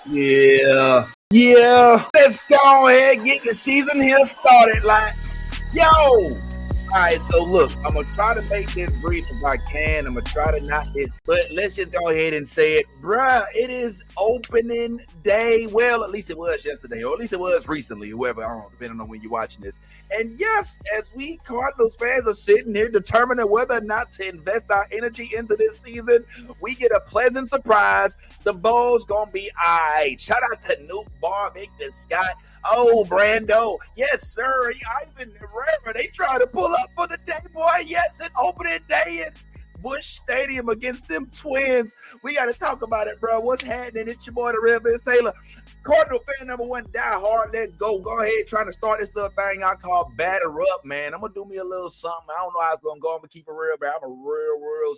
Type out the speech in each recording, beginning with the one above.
Yeah. Let's go ahead and get the season here started. Like, yo. All right, so look, I'm gonna try to make this brief if I can. I'm gonna try to not this, but let's just go ahead and say it, bruh. It is opening day. Well, at least it was yesterday, or at least it was recently. Whoever, I don't know, depending on when you're watching this. And yes, as we Cardinals fans are sitting here determining whether or not to invest our energy into this season, we get a pleasant surprise. The bowl's gonna be alright. Shout out to Nuke Bar, Victor Scott. Oh, Brando. Yes, sir. Ivan Rivera. They try to pull up for the day, boy. Yes, it's opening day in Bush Stadium against them Twins. We got to talk about it, bro. What's happening? It's your boy, the Real Vince Taylor. Cardinal fan number one, die hard. Let's go. Go ahead, trying to start this little thing I call batter up, man. I'm gonna do me a little something. I don't know how it's gonna go. I'm gonna keep it real, but I'm a real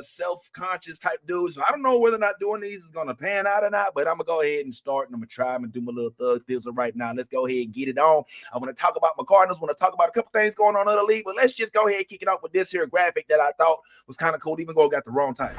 self-conscious type dude. So I don't know whether or not doing these is gonna pan out or not, but I'm gonna go ahead and start and I'm gonna try and do my little thug thizzle right now. Let's go ahead and get it on. I want to talk about my Cardinals. I want to talk about a couple things going on in the league, but let's just go ahead and kick it off with this here graphic that I thought was kind of cool, even though I got the wrong time.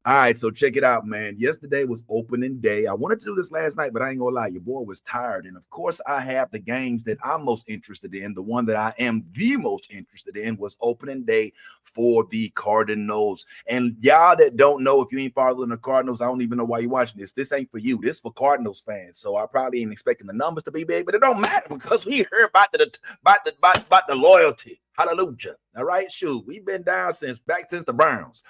All right, so check it out, man. Yesterday was opening day. I wanted to do this last night, but I ain't gonna lie, your boy was tired. And of course, I have the games that I'm most interested in. The one that I am the most interested in was opening day for the Cardinals. And y'all that don't know, if you ain't following the Cardinals, I don't even know why you're watching this. This ain't for you. This for Cardinals fans. So I probably ain't expecting the numbers to be big, but it don't matter because we heard about the loyalty. Hallelujah. All right, shoot, we've been down since the Browns.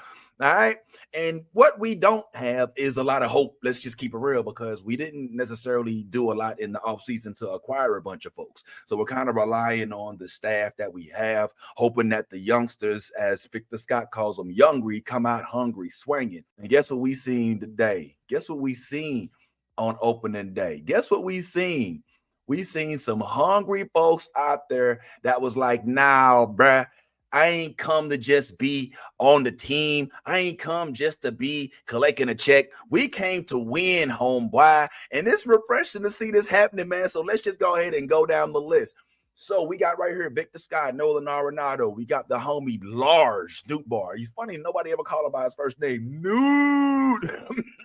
All right. And what we don't have is a lot of hope. Let's just keep it real because we didn't necessarily do a lot in the offseason to acquire a bunch of folks. So we're kind of relying on the staff that we have, hoping that the youngsters, as Victor Scott calls them, youngry, come out hungry, swinging. And guess what we seen today? Guess what we seen on opening day? Guess what we seen? We seen some hungry folks out there that was like, nah, bruh. I ain't come to just be on the team. I ain't come just to be collecting a check. We came to win, homeboy. And it's refreshing to see this happening, man. So let's just go ahead and go down the list. So we got right here Victor Scott, Nolan Arenado. We got the homie Lars Bar. He's funny. Nobody ever called him by his first name. Nude.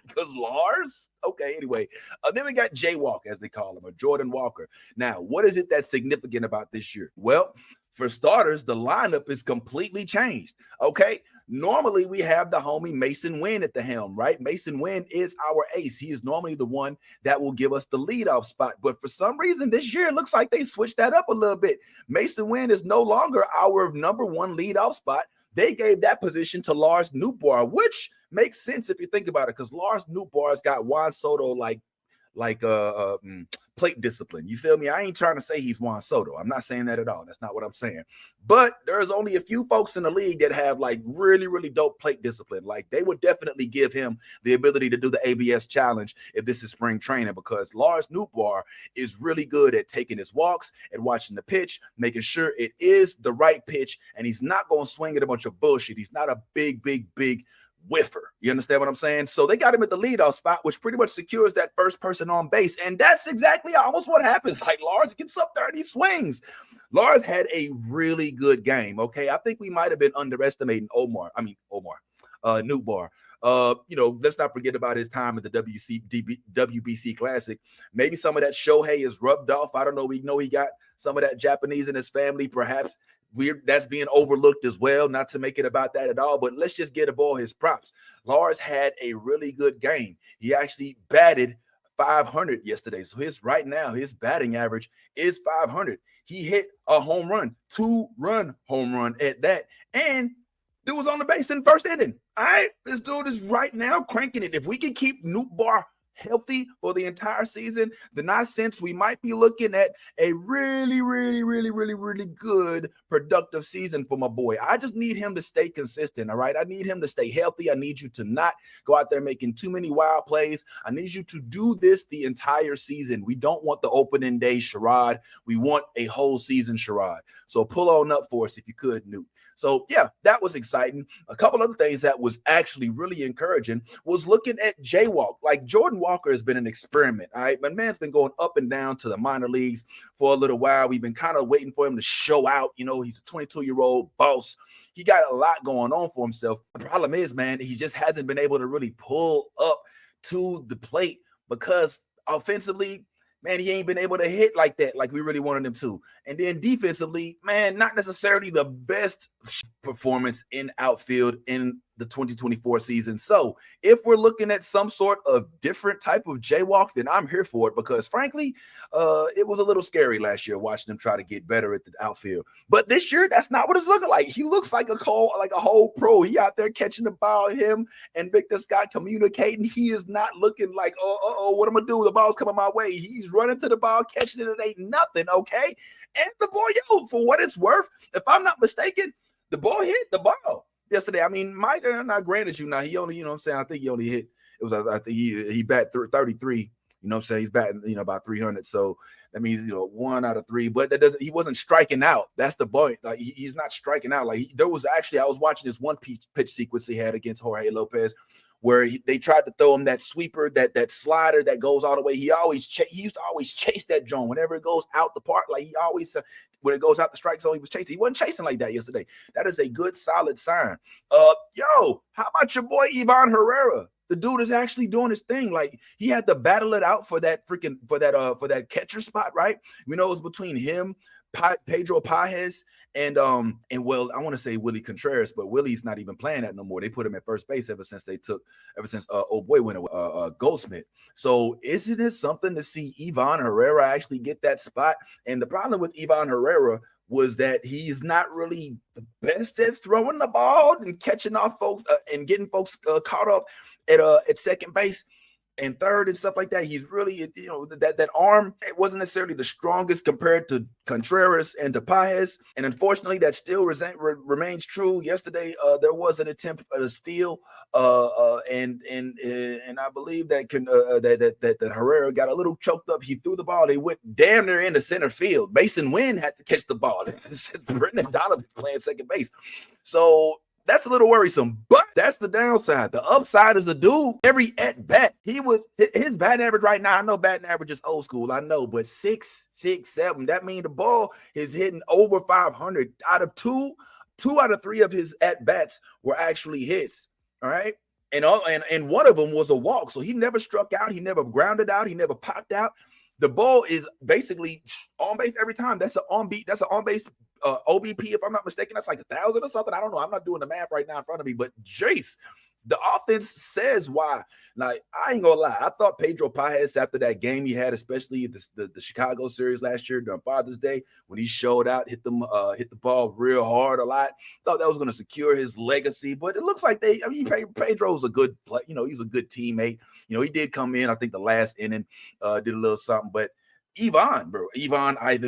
Because Lars? Okay, anyway. Then we got Jaywalk, as they call him, or Jordan Walker. Now, what is it that's significant about this year? Well, for starters, the lineup is completely changed. Okay. Normally, we have the homie Mason Wynn at the helm, right? Mason Wynn is our ace. He is normally the one that will give us the leadoff spot. But for some reason, this year, it looks like they switched that up a little bit. Mason Wynn is no longer our number one leadoff spot. They gave that position to Lars Nootbaar, which makes sense if you think about it, because Lars Nootbaar's got Juan Soto like plate discipline. You feel me? I ain't trying to say he's Juan Soto. I'm not saying that at all. That's not what I'm saying. But there's only a few folks in the league that have like really dope plate discipline. Like they would definitely give him the ability to do the ABS challenge if this is spring training, because Lars Nootbaar is really good at taking his walks and watching the pitch, making sure it is the right pitch, and he's not going to swing at a bunch of bullshit. He's not a big whiffer. You understand what I'm saying? So they got him at the leadoff spot, which pretty much secures that first person on base. And that's exactly almost what happens. Like Lars gets up there and he swings. Lars had a really good game. Okay. I think we might have been underestimating Nootbaar. Let's not forget about his time at the WBC Classic. Maybe some of that Shohei is rubbed off. I don't know. We know he got some of that Japanese in his family. Perhaps that's being overlooked as well. Not to make it about that at all, but let's just get a ball his props. Lars had a really good game. He actually batted 500 yesterday. So his batting average is 500. He hit a home run, 2-run home run at that. And dude was on the base in the first inning. All right, this dude is right now cranking it. If we can keep Nootbaar healthy for the entire season, then I sense we might be looking at a really good productive season for my boy. I just need him to stay consistent. All right, I need him to stay healthy. I need you to not go out there making too many wild plays. I need you to do this the entire season. We don't want the opening day charade. We want a whole season charade. So pull on up for us if you could, Newt. So yeah, that was exciting. A couple other things that was actually really encouraging was looking at Jaywalk. Like Jordan Walker has been an experiment. All right, my man's been going up and down to the minor leagues for a little while. We've been kind of waiting for him to show out. You know, he's a 22-year-old boss. He got a lot going on for himself. The problem is, man, he just hasn't been able to really pull up to the plate because offensively, man, he ain't been able to hit like that, like we really wanted him to. And then defensively, man, not necessarily the best performance in outfield in the 2024 season. So if we're looking at some sort of different type of jaywalk, then I'm here for it because frankly, it was a little scary last year watching him try to get better at the outfield. But this year, that's not what it's looking like. He looks like a whole pro. He out there catching the ball, him and Victor Scott communicating. He is not looking like, what am I gonna do? The ball's coming my way. He's running to the ball, catching it. It ain't nothing, okay? And the boy, for what it's worth, if I'm not mistaken, the boy hit the ball yesterday. I mean, Mike, not granted you now. He only, you know what I'm saying? I think he only hit, it was, I think he bat 33. You know what I'm saying? He's batting, about 300. So that means, 1 out of 3. But that doesn't, he wasn't striking out. That's the point. Like he's not striking out. Like there was actually, I was watching this one pitch sequence he had against Jorge Lopez, where they tried to throw him that sweeper, that slider that goes all the way. He used to always chase that drone whenever it goes out the park. Like he always, when it goes out the strike zone, he was chasing. He wasn't chasing like that yesterday. That is a good, solid sign. How about your boy Ivan Herrera? The dude is actually doing his thing. Like he had to battle it out for that catcher spot, right? We know it was between him, Pedro Pages, and well, I want to say Willie Contreras, but Willie's not even playing that no more. They put him at first base ever since old boy went away, Goldsmith. So isn't it something to see Ivan Herrera actually get that spot? And the problem with Ivan Herrera was that he's not really the best at throwing the ball and catching off folks and getting folks caught up at second base and third and stuff like that. He's really, that arm, it wasn't necessarily the strongest compared to Contreras and to Pages. And unfortunately, that still remains true. Yesterday, there was an attempt at a steal, and I believe that Herrera got a little choked up. He threw the ball. They went damn near into center field. Mason Wynn had to catch the ball. Brendan Donovan playing second base. So that's a little worrisome, but that's the downside. The upside is the dude, every at bat, his batting average right now. I know batting average is old school, I know, but 667. That means the ball is hitting over 500 out of two out of 3 of his at bats were actually hits. All right. And one of them was a walk. So he never struck out. He never grounded out. He never popped out. The ball is basically on base every time. That's an on base OBP, if I'm not mistaken. That's like 1,000 or something. I don't know. I'm not doing the math right now in front of me, but Jace, the offense says why. Like, I ain't gonna lie. I thought Pedro Pages, after that game he had, especially the Chicago series last year during Father's Day, when he showed out, hit the ball real hard a lot, thought that was going to secure his legacy. But it looks like Pedro's a good play. He's a good teammate. He did come in, I think the last inning, did a little something. But Ivan,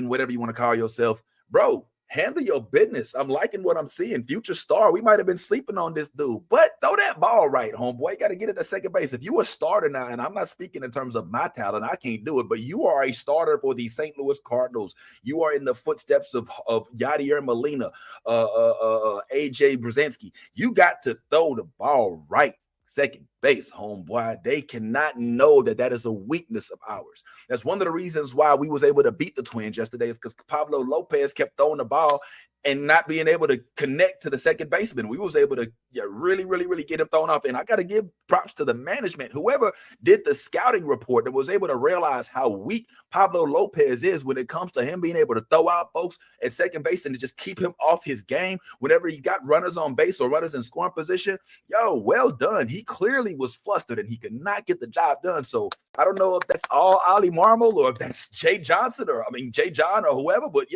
whatever you want to call yourself, bro, handle your business. I'm liking what I'm seeing. Future star. We might have been sleeping on this dude, but throw that ball right, homeboy. You got to get it at second base. If you a starter now, and I'm not speaking in terms of my talent, I can't do it, but you are a starter for the St. Louis Cardinals. You are in the footsteps of Yadier Molina, AJ Brzezinski. You got to throw the ball right. Second base, homeboy. They cannot know that is a weakness of ours. That's one of the reasons why we was able to beat the Twins yesterday, is because Pablo Lopez kept throwing the ball and not being able to connect to the second baseman. We was able to really, really, really get him thrown off. And I got to give props to the management, whoever did the scouting report, that was able to realize how weak Pablo Lopez is when it comes to him being able to throw out folks at second base and to just keep him off his game whenever he got runners on base or runners in scoring position. Well done. He clearly was flustered and he could not get the job done. So I don't know if that's all Ollie Marmol or if that's Jay John or whoever, but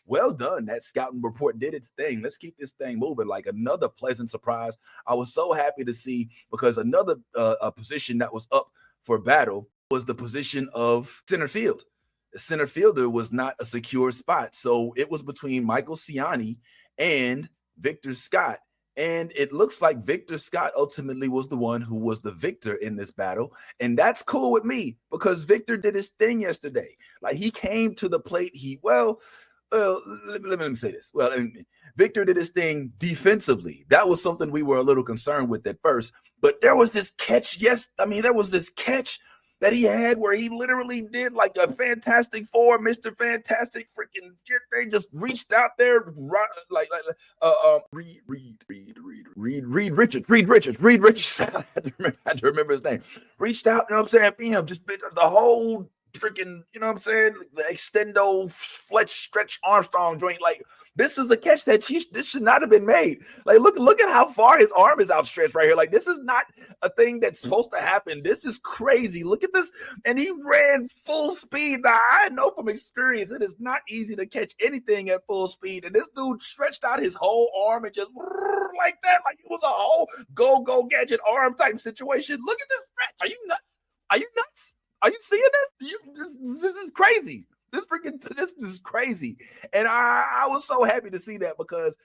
well done. That scouting report did its thing. Let's keep this thing moving. Like, another pleasant surprise. I was so happy to see, because another position that was up for battle was the position of center field. The center fielder was not a secure spot. So it was between Michael Ciani and Victor Scott. And it looks like Victor Scott ultimately was the one who was the victor in this battle. And that's cool with me, because Victor did his thing yesterday. Like, he came to the plate. let me say this. Well, Victor did his thing defensively. That was something we were a little concerned with at first. But there was this catch. There was this catch that he had where he literally did like a Fantastic Four, Mr. Fantastic freaking shit. They just reached out there, Reed Richards. I had to remember his name. Reached out, you know what I'm saying? Just the whole freaking, you know what I'm saying? The extendo stretch Armstrong joint. Like, this is a catch that this should not have been made. Like, look at how far his arm is outstretched right here. Like, this is not a thing that's supposed to happen. This is crazy. Look at this. And he ran full speed. Now, I know from experience, it is not easy to catch anything at full speed. And this dude stretched out his whole arm and just like that. Like, it was a whole go gadget arm type situation. Look at this stretch. Are you nuts? Are you nuts? Are you seeing this? This is crazy. This is crazy. And I was so happy to see that, because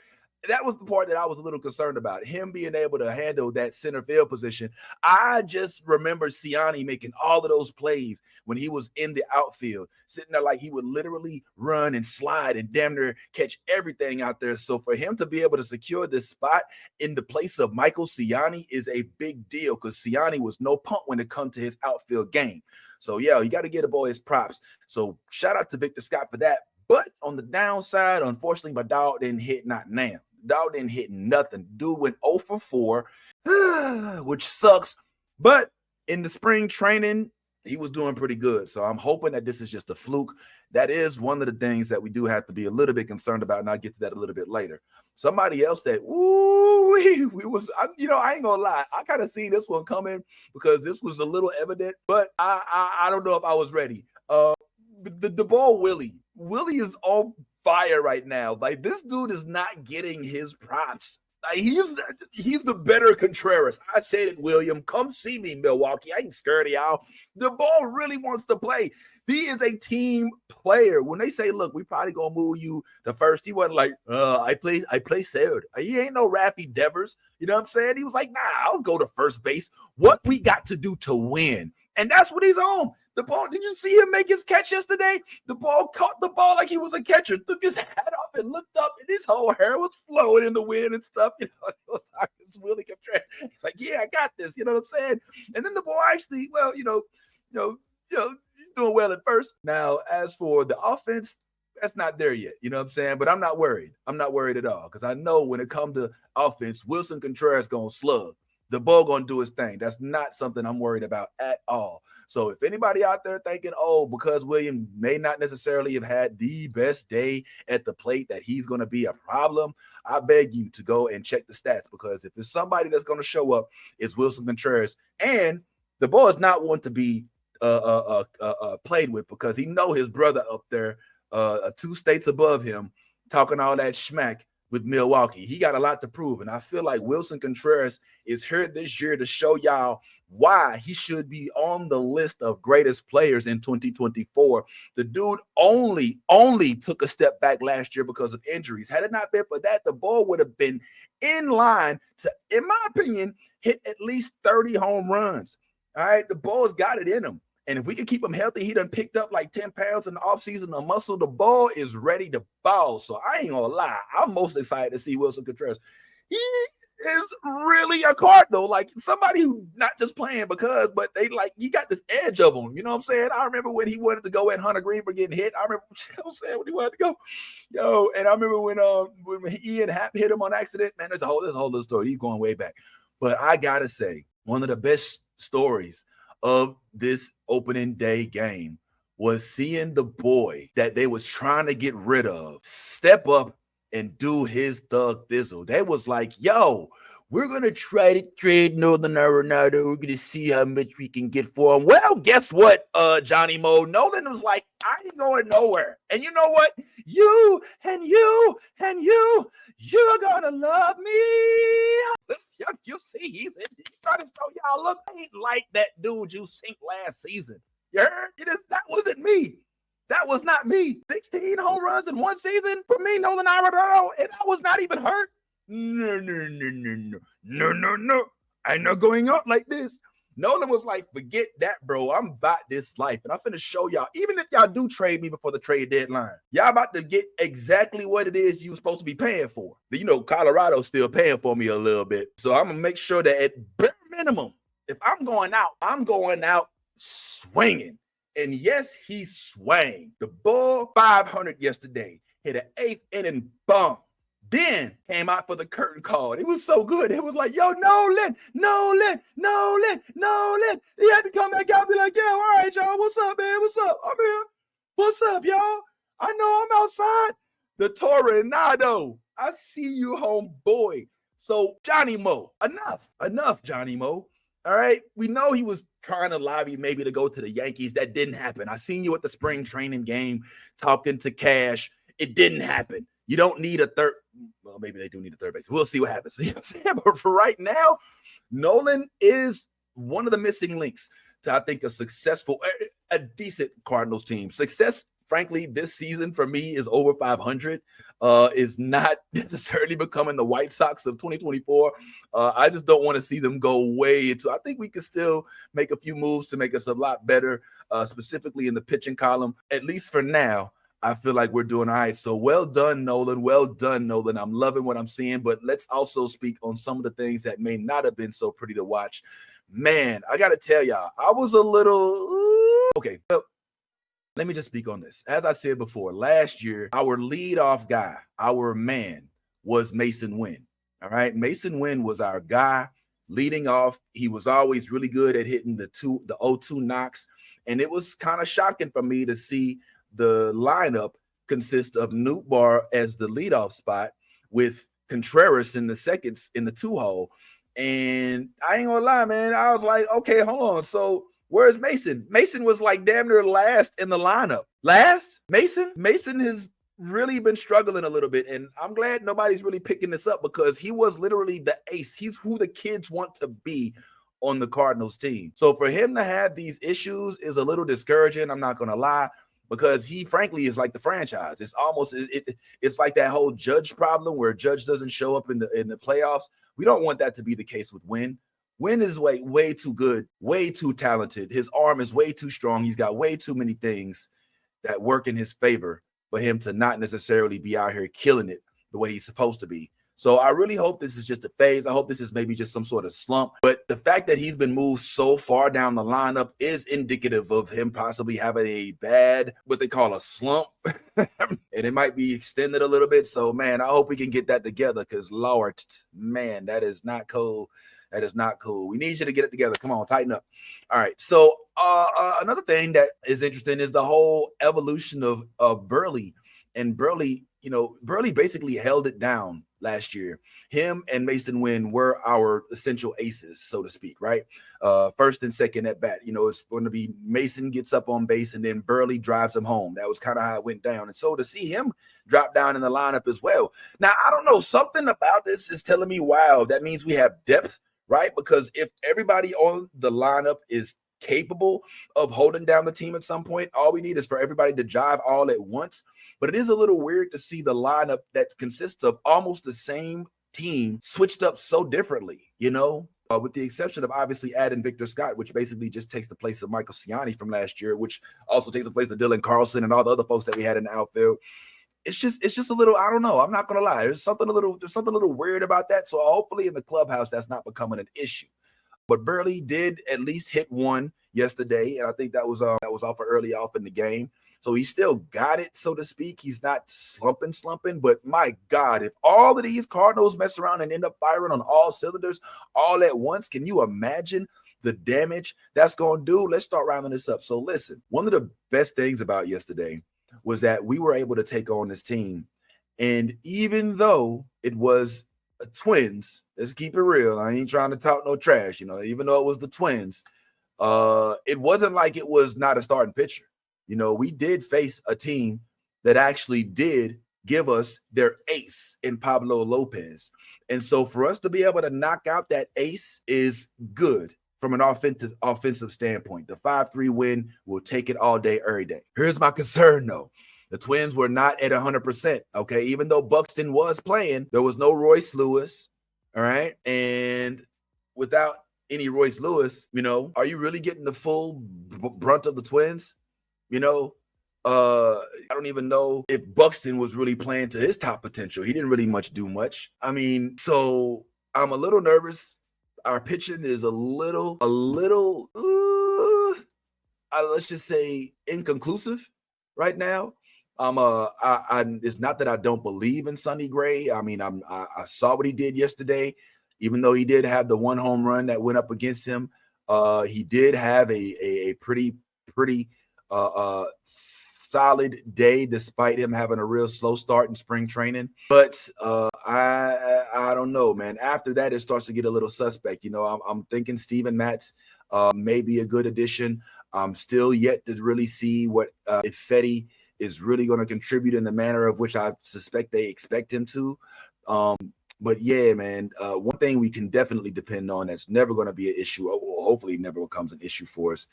that was the part that I was a little concerned about, him being able to handle that center field position. I just remember Siani making all of those plays when he was in the outfield, sitting there like he would literally run and slide and damn near catch everything out there. So for him to be able to secure this spot in the place of Michael Siani is a big deal, because Siani was no punk when it comes to his outfield game. So yeah, you got to get a boy his props. So shout out to Victor Scott for that. But on the downside, unfortunately, my dog didn't hit not now. Dog didn't hit nothing. Dude went 0 for 4, which sucks. But in the spring training, he was doing pretty good. So I'm hoping that this is just a fluke. That is one of the things that we do have to be a little bit concerned about, and I'll get to that a little bit later. Somebody else that, I ain't gonna lie. I kind of seen this one coming because this was a little evident, but I don't know if I was ready. The ball Willie is on fire right now. Like, this dude is not getting his props. Like, he's the better Contreras. I said it, William. Come see me, Milwaukee. I ain't scared of y'all. The ball really wants to play. He is a team player. When they say, look, we probably gonna move you to first, he wasn't like, I play third. He ain't no Raffy Devers. You know what I'm saying? He was like, nah, I'll go to first base. What we got to do to win? And that's what he's on. The ball, did you see him make his catch yesterday? The ball caught the ball like he was a catcher, took his hat off and looked up, and his whole hair was flowing in the wind and stuff. You know, it was really Contreras. It's like, yeah, I got this. You know what I'm saying? And then the ball actually, he's doing well at first. Now, as for the offense, that's not there yet. You know what I'm saying? But I'm not worried. I'm not worried at all, because I know when it comes to offense, Wilson Contreras going to slug. The ball going to do his thing. That's not something I'm worried about at all. So if anybody out there thinking, because William may not necessarily have had the best day at the plate, that he's going to be a problem, I beg you to go and check the stats, because if there's somebody that's going to show up, it's Wilson Contreras. And the ball is not one to be played with, because he know his brother up there, 2 states above him, talking all that schmack with Milwaukee. He got a lot to prove, and I feel like Wilson Contreras is here this year to show y'all why he should be on the list of greatest players in 2024. The dude only took a step back last year because of injuries. Had it not been for that, the ball would have been in line to, in my opinion, hit at least 30 home runs. All right, the ball's got it in him. And if we can keep him healthy, he done picked up like 10 pounds in the offseason of muscle. The ball is ready to ball. So I ain't gonna lie. I'm most excited to see Wilson Contreras. He is really a Cardinal, like somebody who not just playing because, but they like, he got this edge of him. You know what I'm saying? I remember when he wanted to go at Hunter Green for getting hit. I remember when he wanted to go. And I remember when Ian Happ hit him on accident. Man, there's a whole little story. He's going way back. But I gotta say, one of the best stories of this opening day game was seeing the boy that they was trying to get rid of step up and do his thug thizzle. They was like, yo, we're going to try to trade Northern Arenado. We're going to see how much we can get for him. Well, guess what, Johnny Mo? Nolan was like, I ain't going nowhere. And you know what? You and you and you're going to love me. Listen, you see, he's trying to show y'all, look, I ain't like that dude you seen last season. You heard? That wasn't me. That was not me. 16 home runs in one season for me, Nolan Arenado, and I was not even hurt. No. I'm not going out like this. Nolan was like, forget that, bro. I'm about this life. And I'm finna show y'all, even if y'all do trade me before the trade deadline, y'all about to get exactly what it is you were supposed to be paying for. But you know, Colorado's still paying for me a little bit. So I'm gonna make sure that at bare minimum, if I'm going out swinging. And yes, he swang. The bull 500 yesterday, hit an 8th inning bomb. Then came out for the curtain call. It was so good. It was like, yo, Nolan. He had to come back out and be like, yeah, all right, y'all. What's up, man? What's up? I'm here. What's up, y'all? I know I'm outside. The Tornado. I see you, homeboy. So, Johnny Mo, enough, Johnny Mo. All right. We know he was trying to lobby maybe to go to the Yankees. That didn't happen. I seen you at the spring training game talking to Cash. It didn't happen. You don't need a third. Well, maybe they do need a third base. We'll see what happens. You know what I'm saying? But for right now, Nolan is one of the missing links to, I think, a decent Cardinals team. Success, frankly, this season for me is over 500. Is not necessarily becoming the White Sox of 2024. I just don't want to see them go way into. I think we can still make a few moves to make us a lot better, specifically in the pitching column, at least for now. I feel like we're doing all right. So well done, Nolan. Well done, Nolan. I'm loving what I'm seeing, but let's also speak on some of the things that may not have been so pretty to watch. Man, I got to tell y'all, I was a little, okay. Well, let me just speak on this. As I said before, last year, our leadoff guy, our man, was Mason Wynn. All right. Mason Wynn was our guy leading off. He was always really good at hitting the 0-2 knocks. And it was kind of shocking for me to see the lineup consist of Nootbaar as the leadoff spot with Contreras in the seconds in the 2-hole. And I ain't gonna lie, man. I was like, okay, hold on. So where's Mason? Mason was like damn near last in the lineup. Last? Mason has really been struggling a little bit. And I'm glad nobody's really picking this up because he was literally the ace. He's who the kids want to be on the Cardinals team. So for him to have these issues is a little discouraging. I'm not gonna lie. Because he, frankly, is like the franchise. It's almost it's like that whole Judge problem where Judge doesn't show up in the playoffs. We don't want that to be the case with Wynn. Wynn is way too good, way too talented. His arm is way too strong. He's got way too many things that work in his favor for him to not necessarily be out here killing it the way he's supposed to be. So I really hope this is just a phase. I hope this is maybe just some sort of slump. But the fact that he's been moved so far down the lineup is indicative of him possibly having a bad, what they call a slump. And it might be extended a little bit. So, man, I hope we can get that together because, Lord, man, that is not cool. That is not cool. We need you to get it together. Come on, tighten up. All right. So another thing that is interesting is the whole evolution of Burley. And Burley, you know, Burley basically held it down last year. Him and Mason Wynn were our essential aces, so to speak, right? First and second at bat. You know, it's going to be Mason gets up on base and then Burley drives him home. That was kind of how it went down. And so to see him drop down in the lineup as well. Now, I don't know. Something about this is telling me, wow, that means we have depth, right? Because if everybody on the lineup is capable of holding down the team at some point, all we need is for everybody to jive all at once. But it is a little weird to see the lineup that consists of almost the same team switched up so differently, you know, with the exception of obviously adding Victor Scott, which basically just takes the place of Michael Ciani from last year, which also takes the place of Dylan Carlson and all the other folks that we had in the outfield. It's just a little, I don't know. I'm not going to lie. There's something a little weird about that. So hopefully in the clubhouse, that's not becoming an issue. But Burley did at least hit one yesterday, and I think that was off early off in the game. So he still got it, so to speak. He's not slumping. But my God, if all of these Cardinals mess around and end up firing on all cylinders all at once, can you imagine the damage that's going to do? Let's start rounding this up. So listen, one of the best things about yesterday was that we were able to take on this team. And even though it was Twins, let's keep it real. I ain't trying to talk no trash, you know, even though it was the Twins, it wasn't like it was not a starting pitcher. You know, we did face a team that actually did give us their ace in Pablo Lopez. And so for us to be able to knock out that ace is good from an offensive standpoint. The 5-3 win will take it all day, every day. Here's my concern, though. The Twins were not at 100%, okay? Even though Buxton was playing, there was no Royce Lewis, all right? And without any Royce Lewis, are you really getting the full brunt of the Twins? I don't even know if Buxton was really playing to his top potential. He didn't really do much. I mean, so I'm a little nervous. Our pitching is a little, let's just say inconclusive right now. It's not that I don't believe in Sonny Gray. I mean, I saw what he did yesterday, even though he did have the one home run that went up against him. He did have a pretty solid day, despite him having a real slow start in spring training. But I don't know, man. After that, it starts to get a little suspect. I'm thinking Steven Matz may be a good addition. I'm still yet to really see what if Fetty is really going to contribute in the manner of which I suspect they expect him to. But yeah, man, one thing we can definitely depend on that's never going to be an issue, or hopefully never becomes an issue for us,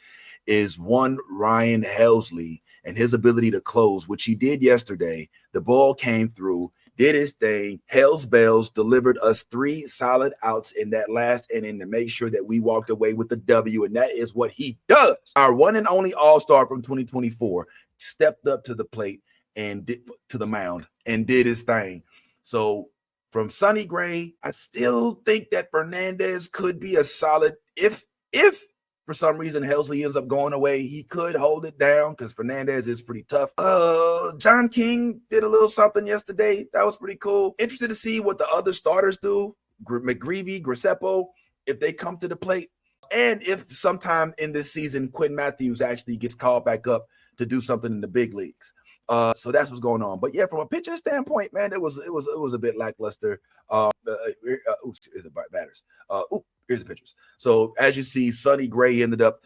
is one Ryan Helsley and his ability to close, which he did yesterday. The ball came through, did his thing. Hells Bells delivered us 3 solid outs in that last inning to make sure that we walked away with the W, and that is what he does. Our one and only All-Star from 2024 stepped up to the plate and to the mound and did his thing. So from Sonny Gray, I still think that Fernandez could be a solid, if for some reason Helsley ends up going away, he could hold it down because Fernandez is pretty tough. John King did a little something yesterday. That was pretty cool. Interested to see what the other starters do. McGreevy, Griseppo, if they come to the plate. And if sometime in this season, Quinn Matthews actually gets called back up to do something in the big leagues. So that's what's going on. But yeah, from a pitching standpoint, man, it was a bit lackluster. Here's the batters. Here's the pitchers. So as you see, Sonny Gray ended up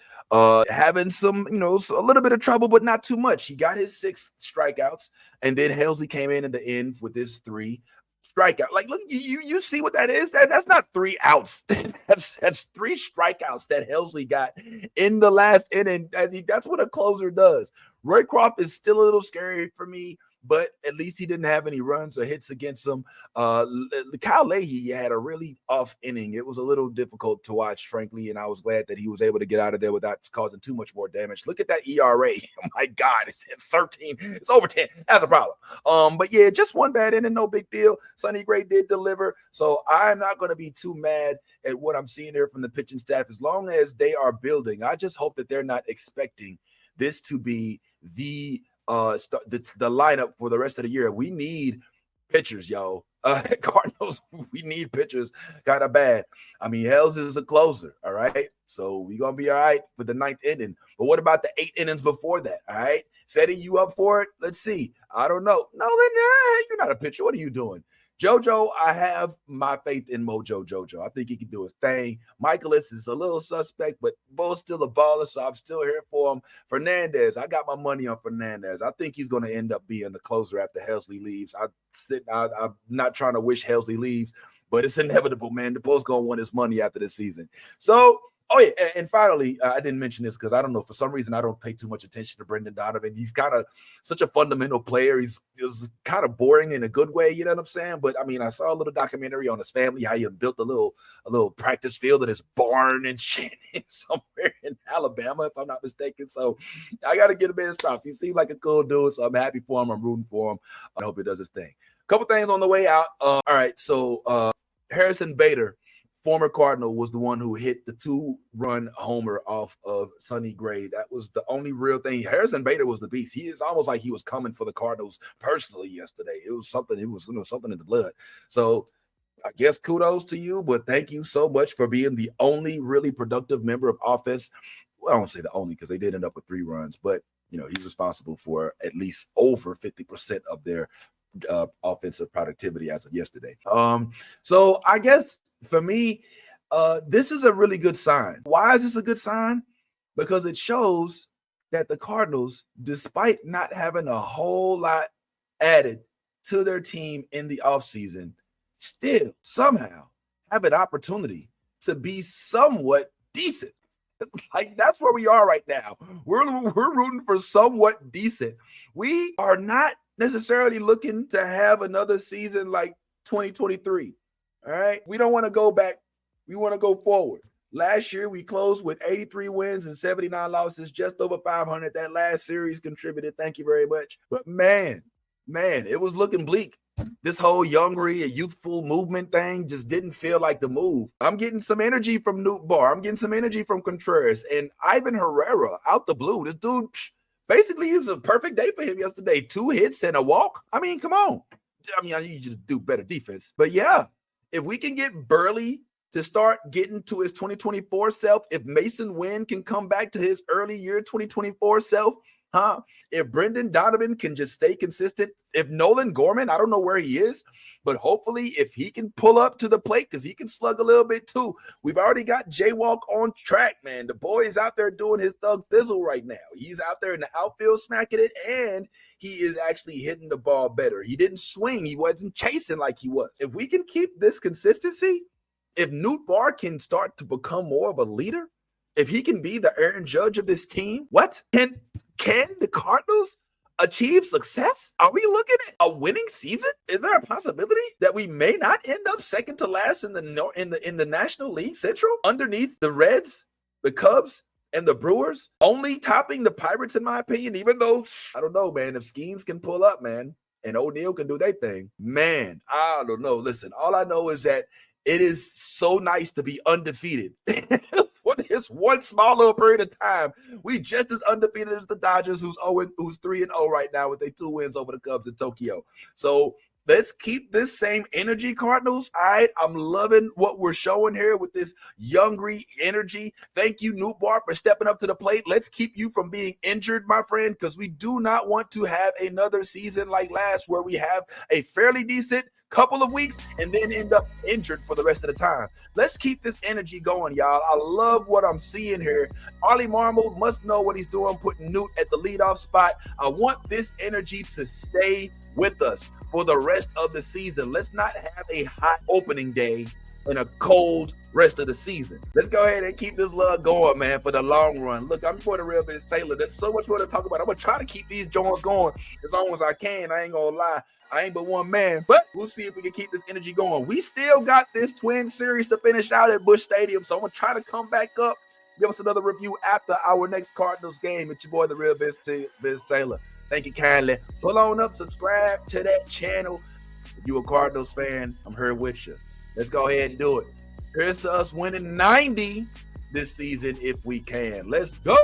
having some, a little bit of trouble, but not too much. He got his 6 strikeouts, and then Helsley came in at the end with his 3 strikeout. Like, look, you see what that is? That's not 3 outs. that's 3 strikeouts that Helsley got in the last inning. That's what a closer does. Roycroft is still a little scary for me, but at least he didn't have any runs or hits against him. Kyle Leahy had a really off inning. It was a little difficult to watch, frankly, and I was glad that he was able to get out of there without causing too much more damage. Look at that ERA. Oh my God, it's at 13. It's over 10. That's a problem. But yeah, just one bad inning, no big deal. Sonny Gray did deliver, so I'm not going to be too mad at what I'm seeing here from the pitching staff as long as they are building. I just hope that they're not expecting this to be the lineup for the rest of the year. We need pitchers, yo. Cardinals, we need pitchers kind of bad. I mean, Hells is a closer, all right? So we're going to be all right for the 9th inning. But what about the 8 innings before that, all right? Fetty, you up for it? Let's see. I don't know. No, you're not a pitcher. What are you doing? JoJo, I have my faith in Mojo JoJo. I think he can do his thing. Michaelis is a little suspect, but Bo's still a baller, so I'm still here for him. Fernandez, I got my money on Fernandez. I think he's going to end up being the closer after Helsley leaves. I'm not trying to wish Helsley leaves, but it's inevitable, man. The Bo's going to want his money after this season. So, oh, yeah, and finally, I didn't mention this because I don't know. For some reason, I don't pay too much attention to Brendan Donovan. He's kind of such a fundamental player. He's kind of boring in a good way, you know what I'm saying? But, I mean, I saw a little documentary on his family, how he built a little practice field in his barn and shit somewhere in Alabama, if I'm not mistaken. So I got to give him his props. He seems like a cool dude, so I'm happy for him. I'm rooting for him. I hope he does his thing. Couple things on the way out. All right, so Harrison Bader, former Cardinal, was the one who hit the 2-run homer off of Sonny Gray. That was the only real thing. Harrison Bader was the beast. He is almost like he was coming for the Cardinals personally yesterday. It was something. It was something in the blood. So I guess kudos to you, but thank you so much for being the only really productive member of offense. Well, I don't say the only because they did end up with 3 runs, but he's responsible for at least over 50% of their offensive productivity as of yesterday. So I guess for me, this is a really good sign. Why is this a good sign? Because it shows that the Cardinals, despite not having a whole lot added to their team in the offseason, still somehow have an opportunity to be somewhat decent. Like, that's where we are right now. We're rooting for somewhat decent. We are not necessarily looking to have another season like 2023. All right. We don't want to go back. We want to go forward. Last year, we closed with 83 wins and 79 losses, just over 500. That last series contributed. Thank you very much. But man, it was looking bleak. This whole youngery and youthful movement thing just didn't feel like the move. I'm getting some energy from Newt Barr. I'm getting some energy from Contreras and Ivan Herrera out the blue. This dude, basically, it was a perfect day for him yesterday. 2 hits and a walk. I mean, come on. I mean, I need you to do better defense. But yeah, if we can get Burley to start getting to his 2024 self, if Mason Wynn can come back to his early year 2024 self, if Brendan Donovan can just stay consistent, if Nolan Gorman, I don't know where he is, but hopefully if he can pull up to the plate because he can slug a little bit too. We've already got Jaywalk on track, man. The boy is out there doing his thug thizzle right now. He's out there in the outfield smacking it, and he is actually hitting the ball better. He didn't swing. He wasn't chasing like he was. If we can keep this consistency, if Newt Barr can start to become more of a leader, if he can be the Aaron Judge of this team, what? Can the Cardinals achieve success? Are we looking at a winning season? Is there a possibility that we may not end up second to last in the National League Central underneath the Reds, the Cubs, and the Brewers, only topping the Pirates in my opinion, even though, I don't know, man, if Skeens can pull up, man, and O'Neal can do their thing, man, I don't know. Listen, all I know is that it is so nice to be undefeated. For this one small little period of time, we just as undefeated as the Dodgers, who's 3-0 right now with their 2 wins over the Cubs in Tokyo. So let's keep this same energy, Cardinals. All right, I'm loving what we're showing here with this youngery energy. Thank you, Newt Barr, for stepping up to the plate. Let's keep you from being injured, my friend, because we do not want to have another season like last where we have a fairly decent couple of weeks and then end up injured for the rest of the time. Let's keep this energy going, y'all. I love what I'm seeing here. Ollie Marmol must know what he's doing, putting Newt at the leadoff spot. I want this energy to stay with us for the rest of the season. Let's not have a hot opening day and a cold rest of the season. Let's go ahead and keep this love going, man, for the long run. Look, I'm for the real Biz Taylor. There's so much more to talk about. I'm going to try to keep these joints going as long as I can. I ain't going to lie. I ain't but one man, but we'll see if we can keep this energy going. We still got this Twin Series to finish out at Busch Stadium, so I'm going to try to come back up, give us another review after our next Cardinals game. It's your boy, the real Biz Taylor. Thank you kindly. Pull on up, subscribe to that channel. If you're a Cardinals fan, I'm here with you. Let's go ahead and do it. Here's to us winning 90 this season if we can. Let's go.